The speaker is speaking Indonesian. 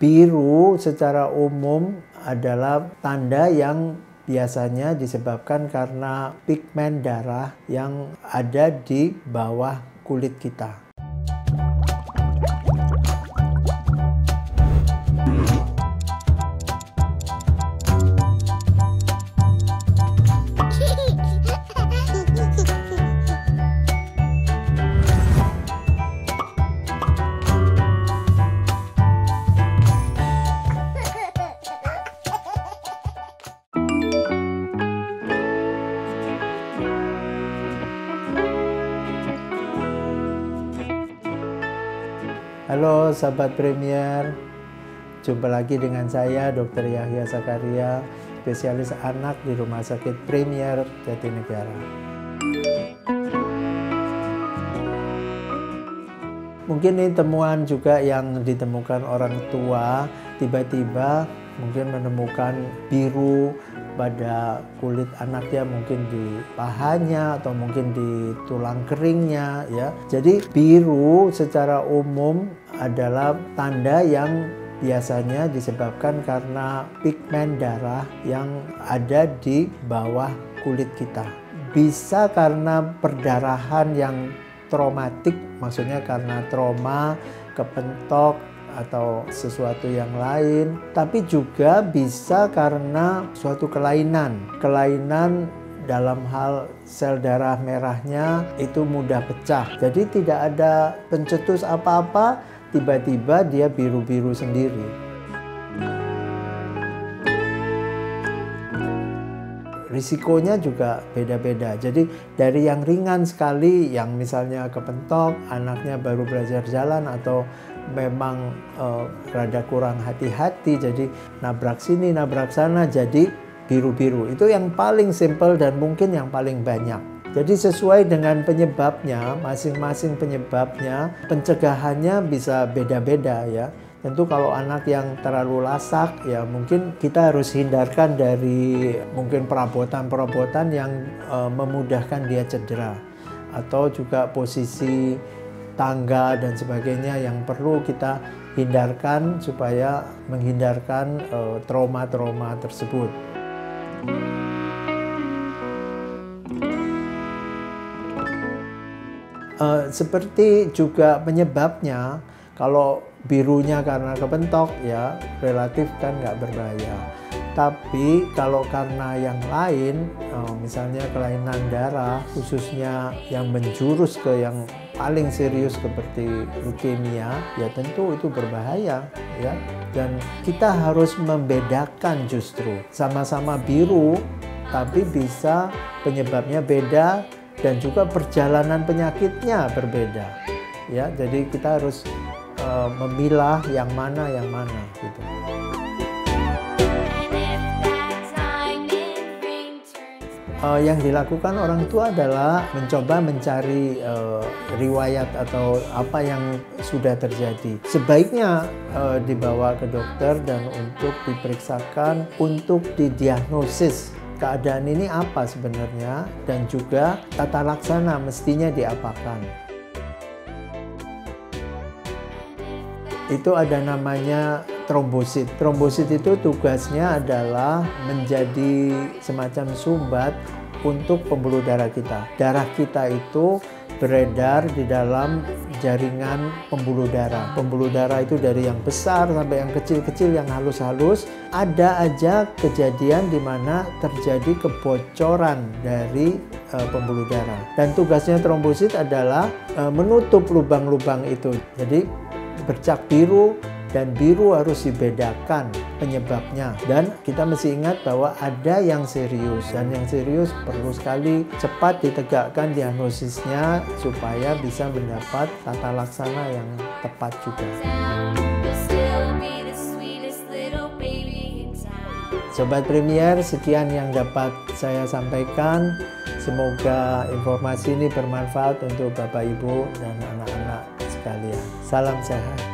biru secara umum adalah tanda yang biasanya disebabkan karena pigmen darah yang ada di bawah kulit kita. Halo sahabat Premier, jumpa lagi dengan saya Dr. Yahya Zakaria, spesialis anak di Rumah Sakit Premier Jatinegara. Mungkin ini temuan juga yang ditemukan orang tua, tiba-tiba mungkin menemukan biru pada kulit anaknya, mungkin di pahanya atau mungkin di tulang keringnya ya. Jadi biru secara umum adalah tanda yang biasanya disebabkan karena pigmen darah yang ada di bawah kulit kita. Bisa karena perdarahan yang traumatik, maksudnya karena trauma, kepentok, atau sesuatu yang lain, tapi juga bisa karena suatu kelainan dalam hal sel darah merahnya itu mudah pecah. Jadi tidak ada pencetus apa-apa, tiba-tiba dia biru-biru sendiri. Risikonya juga beda-beda. Jadi dari yang ringan sekali, yang misalnya kepentok, anaknya baru belajar jalan atau memang rada kurang hati-hati, jadi nabrak sini, nabrak sana, jadi biru-biru. Itu yang paling simple dan mungkin yang paling banyak. Jadi sesuai dengan penyebabnya, masing-masing penyebabnya, pencegahannya bisa beda-beda ya. Tentu kalau anak yang terlalu lasak, ya mungkin kita harus hindarkan dari mungkin perabotan-perabotan yang memudahkan dia cedera. Atau juga posisi tangga dan sebagainya yang perlu kita hindarkan supaya menghindarkan trauma-trauma tersebut. Seperti juga penyebabnya, kalau birunya karena kepentok ya relatif kan nggak berbahaya. Tapi kalau karena yang lain, misalnya kelainan darah, khususnya yang menjurus ke yang paling serius seperti leukemia, ya tentu itu berbahaya ya. Dan kita harus membedakan, justru sama-sama biru, tapi bisa penyebabnya beda dan juga perjalanan penyakitnya berbeda. Ya, jadi kita harus memilah yang mana gitu. Yang dilakukan orang tua adalah mencoba mencari riwayat atau apa yang sudah terjadi. Sebaiknya dibawa ke dokter dan untuk diperiksakan, untuk didiagnosis keadaan ini apa sebenarnya, dan juga tata laksana mestinya diapakan. Itu ada namanya trombosit. Trombosit itu tugasnya adalah menjadi semacam sumbat untuk pembuluh darah kita. Darah kita itu beredar di dalam jaringan pembuluh darah. Pembuluh darah itu dari yang besar sampai yang kecil-kecil, yang halus-halus. Ada aja kejadian di mana terjadi kebocoran dari pembuluh darah. Dan tugasnya trombosit adalah menutup lubang-lubang itu. Jadi bercak biru, dan biru harus dibedakan penyebabnya. Dan kita mesti ingat bahwa ada yang serius, dan yang serius perlu sekali cepat ditegakkan diagnosisnya supaya bisa mendapat tata laksana yang tepat juga. Sobat Premier, sekian yang dapat saya sampaikan. Semoga informasi ini bermanfaat untuk Bapak Ibu dan anak-anak sekalian. Salam sehat.